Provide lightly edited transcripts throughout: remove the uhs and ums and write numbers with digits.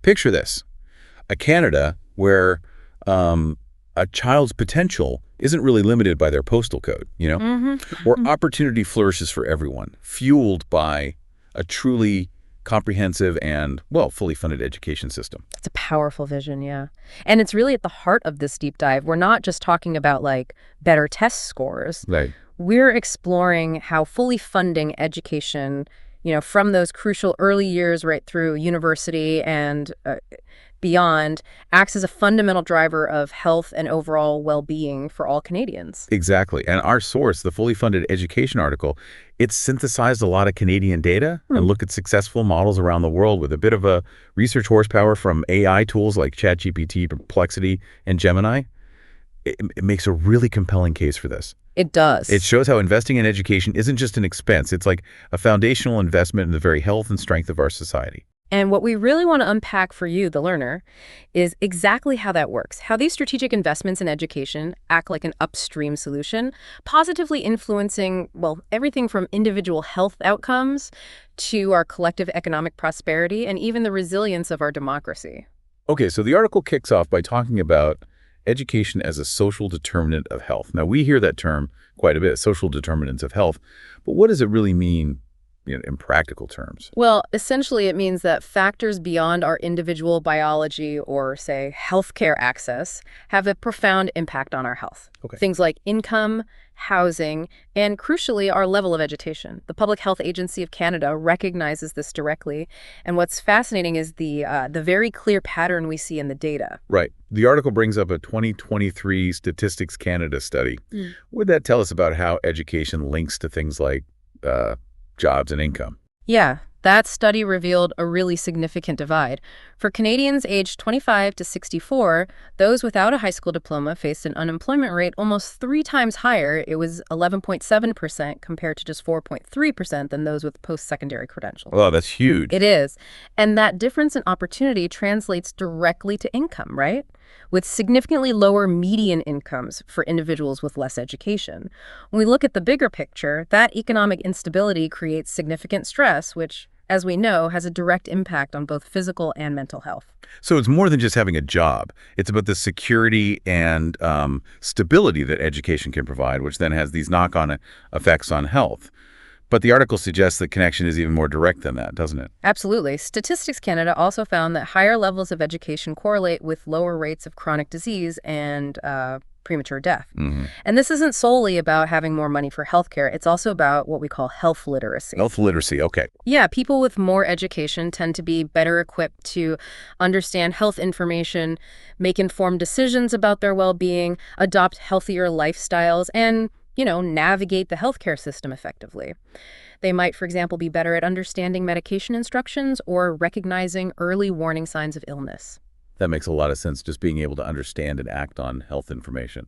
Picture this, a Canada where a child's potential isn't really limited by their postal code, where opportunity flourishes for everyone, fueled by a truly comprehensive and, well, fully funded education system. That's a powerful vision, yeah. And it's really at the heart of this deep dive. We're not just talking about like better test scores. Right. We're exploring how fully funding education, from those crucial early years right through university and beyond, acts as a fundamental driver of health and overall well-being for all Canadians. Exactly. And our source, the fully funded education article, it synthesized a lot of Canadian data and looked at successful models around the world with a bit of a research horsepower from AI tools like ChatGPT, Perplexity, and Gemini. It makes a really compelling case for this. It does. It shows how investing in education isn't just an expense. It's like a foundational investment in the very health and strength of our society. And what we really want to unpack for you, the learner, is exactly how that works, how these strategic investments in education act like an upstream solution, positively influencing, well, everything from individual health outcomes to our collective economic prosperity and even the resilience of our democracy. Okay, so the article kicks off by talking about education as a social determinant of health. Now, we hear that term quite a bit, social determinants of health, but what does it really mean in practical terms? Well, essentially it means that factors beyond our individual biology or, say, healthcare access have a profound impact on our health. Okay. Things like income, housing, and crucially, our level of education. The Public Health Agency of Canada recognizes this directly, and what's fascinating is the very clear pattern we see in the data. Right. The article brings up a 2023 Statistics Canada study. What would that tell us about how education links to things like jobs and income? Yeah, that study revealed a really significant divide. For Canadians aged 25 to 64, those without a high school diploma faced an unemployment rate almost 3 times higher. It was 11.7% compared to just 4.3% than those with post-secondary credentials. Oh, that's huge. It is. And that difference in opportunity translates directly to income, right? With significantly lower median incomes for individuals with less education. When we look at the bigger picture, that economic instability creates significant stress, which, as we know, has a direct impact on both physical and mental health. So it's more than just having a job. It's about the security and stability that education can provide, which then has these knock-on effects on health. But the article suggests the connection is even more direct than that, doesn't it? Absolutely. Statistics Canada also found that higher levels of education correlate with lower rates of chronic disease and premature death. And this isn't solely about having more money for healthcare. It's also about what we call health literacy. Health literacy, okay. Yeah, people with more education tend to be better equipped to understand health information, make informed decisions about their well-being, adopt healthier lifestyles, and navigate the healthcare system effectively. They might, for example, be better at understanding medication instructions or recognizing early warning signs of illness. That makes a lot of sense, just being able to understand and act on health information.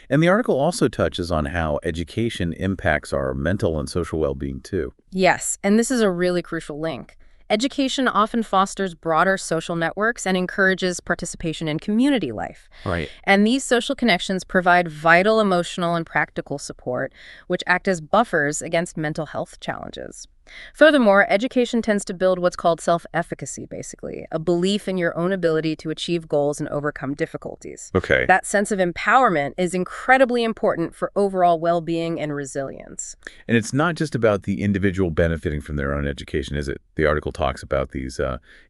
And the article also touches on how education impacts our mental and social well-being, too. Yes, and this is a really crucial link. Education often fosters broader social networks and encourages participation in community life. Right. And these social connections provide vital emotional and practical support, which act as buffers against mental health challenges. Furthermore, education tends to build what's called self-efficacy, basically, a belief in your own ability to achieve goals and overcome difficulties. Okay. That sense of empowerment is incredibly important for overall well-being and resilience. And it's not just about the individual benefiting from their own education, is it? The article talks about these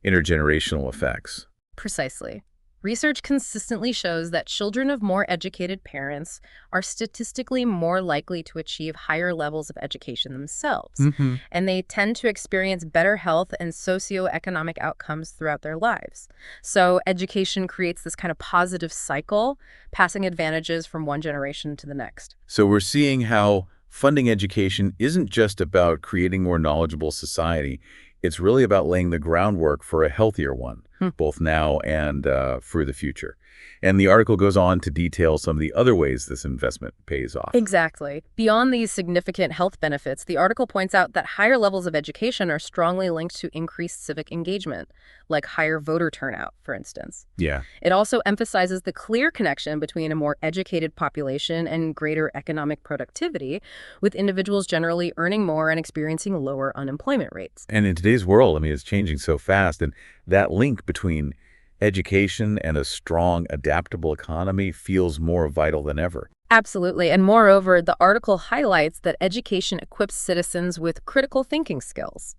intergenerational effects. Precisely. Research consistently shows that children of more educated parents are statistically more likely to achieve higher levels of education themselves. And they tend to experience better health and socioeconomic outcomes throughout their lives. So education creates this kind of positive cycle, passing advantages from one generation to the next. So we're seeing how funding education isn't just about creating more knowledgeable society. It's really about laying the groundwork for a healthier one, both now and for the future. And the article goes on to detail some of the other ways this investment pays off. Exactly. Beyond these significant health benefits, the article points out that higher levels of education are strongly linked to increased civic engagement, like higher voter turnout, for instance. Yeah. It also emphasizes the clear connection between a more educated population and greater economic productivity, with individuals generally earning more and experiencing lower unemployment rates. And in today's world, it's changing so fast. And That link between education and a strong, adaptable economy feels more vital than ever. Absolutely. And moreover, the article highlights that education equips citizens with critical thinking skills.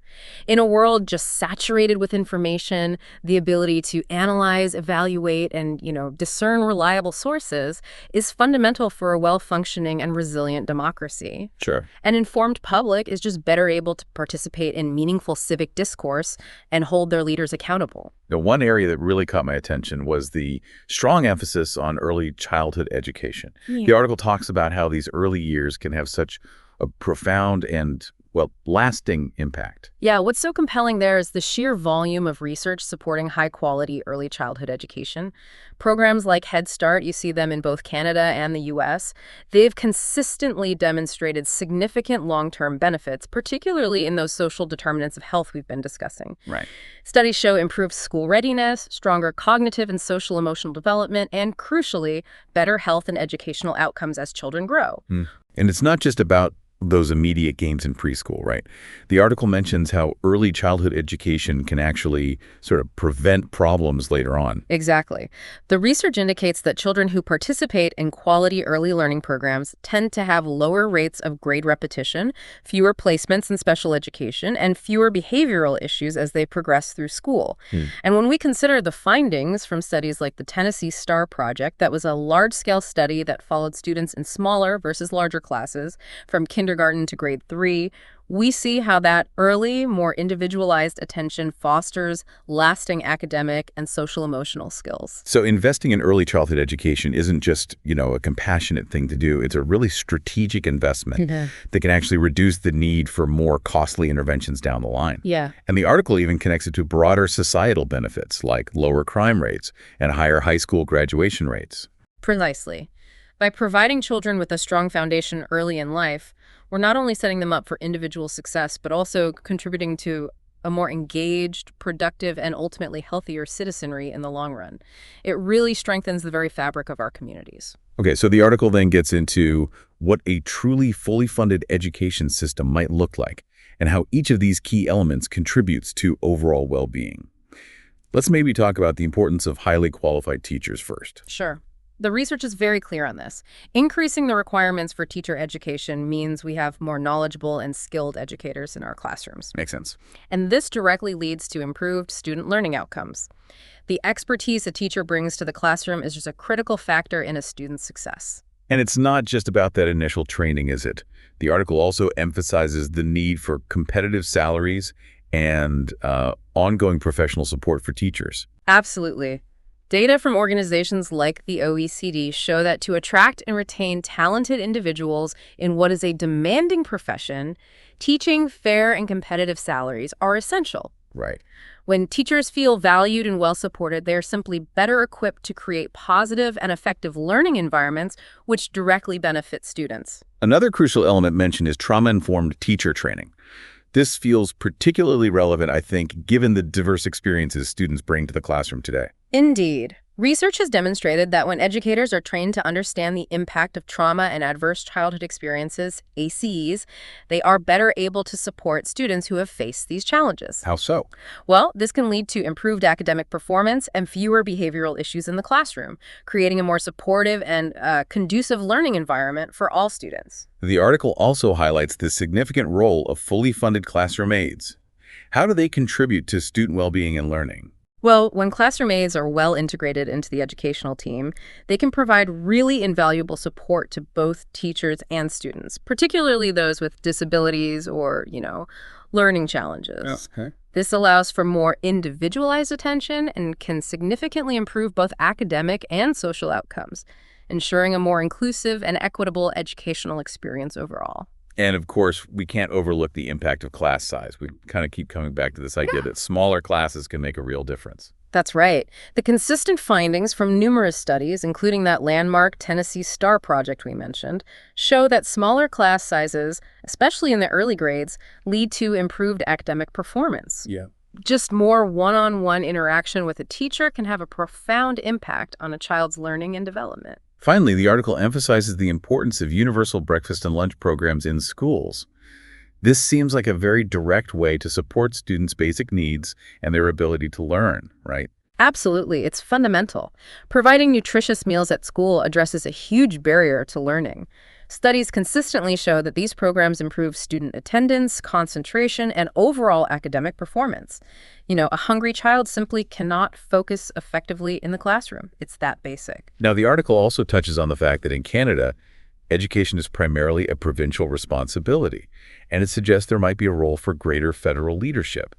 In a world just saturated with information, the ability to analyze, evaluate, and, discern reliable sources is fundamental for a well-functioning and resilient democracy. Sure. An informed public is just better able to participate in meaningful civic discourse and hold their leaders accountable. Now, one area that really caught my attention was the strong emphasis on early childhood education. The article talks about how these early years can have such a profound and, well, lasting impact. Yeah, what's so compelling there is the sheer volume of research supporting high-quality early childhood education. Programs like Head Start, you see them in both Canada and the U.S., they've consistently demonstrated significant long-term benefits, particularly in those social determinants of health we've been discussing. Right. Studies show improved school readiness, stronger cognitive and social emotional development, and crucially, better health and educational outcomes as children grow. And it's not just about those immediate gains in preschool, right? The article mentions how early childhood education can actually sort of prevent problems later on. Exactly. The research indicates that children who participate in quality early learning programs tend to have lower rates of grade repetition, fewer placements in special education, and fewer behavioral issues as they progress through school. And when we consider the findings from studies like the Tennessee STAR Project, that was a large-scale study that followed students in smaller versus larger classes from kindergarten to grade 3, we see how that early, more individualized attention fosters lasting academic and social-emotional skills. So investing in early childhood education isn't just, a compassionate thing to do. It's a really strategic investment that can actually reduce the need for more costly interventions down the line. Yeah. And the article even connects it to broader societal benefits like lower crime rates and higher high school graduation rates. Precisely. By providing children with a strong foundation early in life, we're not only setting them up for individual success, but also contributing to a more engaged, productive, and ultimately healthier citizenry in the long run. It really strengthens the very fabric of our communities. Okay, so the article then gets into what a truly fully funded education system might look like and how each of these key elements contributes to overall well-being. Let's maybe talk about the importance of highly qualified teachers first. Sure. The research is very clear on this. Increasing the requirements for teacher education means we have more knowledgeable and skilled educators in our classrooms. Makes sense. And this directly leads to improved student learning outcomes. The expertise a teacher brings to the classroom is just a critical factor in a student's success. And it's not just about that initial training, is it? The article also emphasizes the need for competitive salaries and ongoing professional support for teachers. Absolutely. Data from organizations like the OECD show that to attract and retain talented individuals in what is a demanding profession, teaching fair and competitive salaries are essential. Right. When teachers feel valued and well supported, they are simply better equipped to create positive and effective learning environments which directly benefit students. Another crucial element mentioned is trauma-informed teacher training. This feels particularly relevant, I think, given the diverse experiences students bring to the classroom today. Indeed. Research has demonstrated that when educators are trained to understand the impact of trauma and adverse childhood experiences, ACEs, they are better able to support students who have faced these challenges. How so? Well, this can lead to improved academic performance and fewer behavioral issues in the classroom, creating a more supportive and conducive learning environment for all students. The article also highlights the significant role of fully funded classroom aides. How do they contribute to student well-being and learning? Well, when classroom aides are well integrated into the educational team, they can provide really invaluable support to both teachers and students, particularly those with disabilities or, learning challenges. Okay. This allows for more individualized attention and can significantly improve both academic and social outcomes, ensuring a more inclusive and equitable educational experience overall. And of course, we can't overlook the impact of class size. We kind of keep coming back to this idea that smaller classes can make a real difference. That's right. The consistent findings from numerous studies, including that landmark Tennessee STAR project we mentioned, show that smaller class sizes, especially in the early grades, lead to improved academic performance. Yeah. Just more one-on-one interaction with a teacher can have a profound impact on a child's learning and development. Finally, the article emphasizes the importance of universal breakfast and lunch programs in schools. This seems like a very direct way to support students' basic needs and their ability to learn, right? Absolutely, it's fundamental. Providing nutritious meals at school addresses a huge barrier to learning. Studies consistently show that these programs improve student attendance, concentration, and overall academic performance. A hungry child simply cannot focus effectively in the classroom. It's that basic. Now, the article also touches on the fact that in Canada, education is primarily a provincial responsibility, and it suggests there might be a role for greater federal leadership.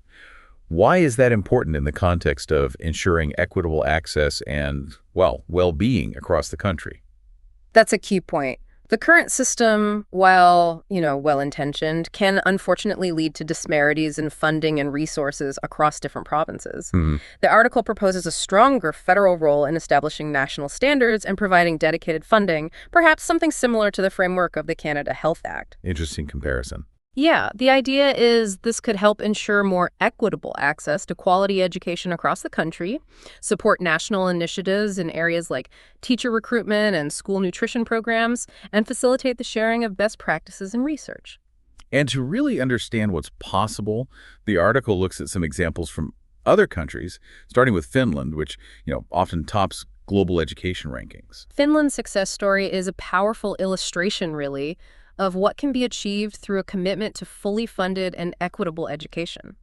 Why is that important in the context of ensuring equitable access and, well-being across the country? That's a key point. The current system, while, well-intentioned, can unfortunately lead to disparities in funding and resources across different provinces. The article proposes a stronger federal role in establishing national standards and providing dedicated funding, perhaps something similar to the framework of the Canada Health Act. Interesting comparison. Yeah, the idea is this could help ensure more equitable access to quality education across the country, support national initiatives in areas like teacher recruitment and school nutrition programs, and facilitate the sharing of best practices and research. And to really understand what's possible, the article looks at some examples from other countries, starting with Finland, which, often tops global education rankings. Finland's success story is a powerful illustration, really, of what can be achieved through a commitment to fully funded and equitable education.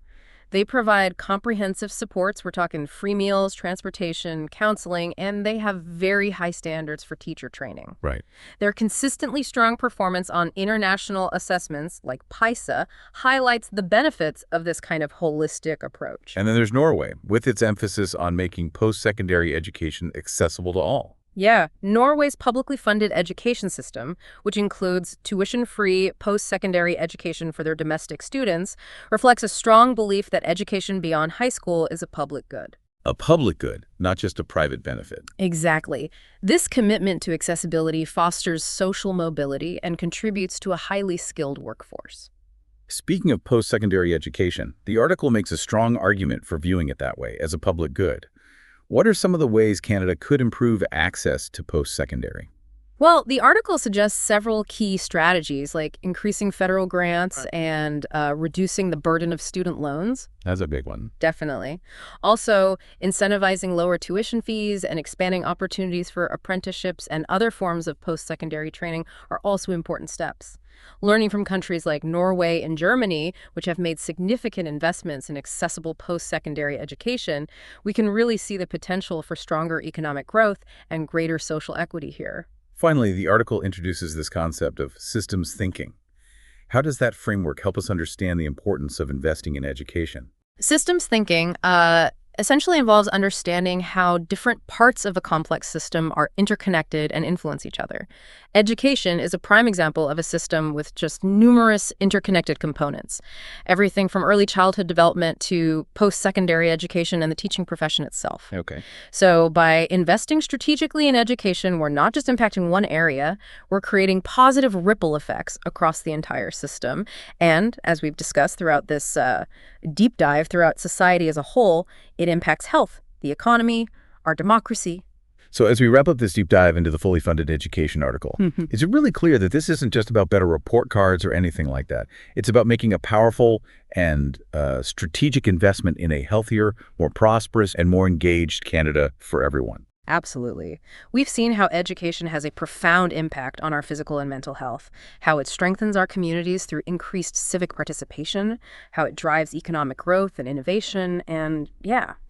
They provide comprehensive supports. We're talking free meals, transportation, counseling, and they have very high standards for teacher training. Right. Their consistently strong performance on international assessments, like PISA, highlights the benefits of this kind of holistic approach. And then there's Norway, with its emphasis on making post-secondary education accessible to all. Yeah, Norway's publicly funded education system, which includes tuition-free post-secondary education for their domestic students, reflects a strong belief that education beyond high school is a public good. A public good, not just a private benefit. Exactly. This commitment to accessibility fosters social mobility and contributes to a highly skilled workforce. Speaking of post-secondary education, the article makes a strong argument for viewing it that way, as a public good. What are some of the ways Canada could improve access to post-secondary? Well, the article suggests several key strategies, like increasing federal grants and reducing the burden of student loans. That's a big one. Definitely. Also, incentivizing lower tuition fees and expanding opportunities for apprenticeships and other forms of post-secondary training are also important steps. Learning from countries like Norway and Germany, which have made significant investments in accessible post-secondary education, we can really see the potential for stronger economic growth and greater social equity here. Finally, the article introduces this concept of systems thinking. How does that framework help us understand the importance of investing in education? Systems thinking essentially involves understanding how different parts of a complex system are interconnected and influence each other. Education is a prime example of a system with just numerous interconnected components, everything from early childhood development to post-secondary education and the teaching profession itself. Okay. So by investing strategically in education, we're not just impacting one area, we're creating positive ripple effects across the entire system. And as we've discussed throughout this deep dive throughout society as a whole, it impacts health, the economy, our democracy. So as we wrap up this deep dive into the fully funded education article, is it really clear that this isn't just about better report cards or anything like that? It's about making a powerful and strategic investment in a healthier, more prosperous, and more engaged Canada for everyone. Absolutely. We've seen how education has a profound impact on our physical and mental health, how it strengthens our communities through increased civic participation, how it drives economic growth and innovation, and,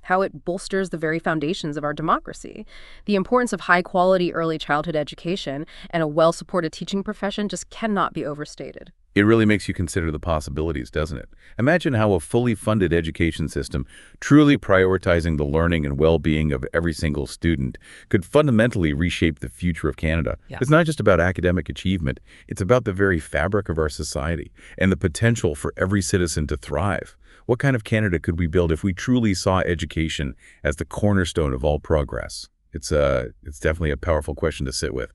how it bolsters the very foundations of our democracy. The importance of high-quality early childhood education and a well-supported teaching profession just cannot be overstated. It really makes you consider the possibilities, doesn't it? Imagine how a fully funded education system, truly prioritizing the learning and well-being of every single student, could fundamentally reshape the future of Canada. Yeah. It's not just about academic achievement, it's about the very fabric of our society and the potential for every citizen to thrive. What kind of Canada could we build if we truly saw education as the cornerstone of all progress? It's definitely a powerful question to sit with.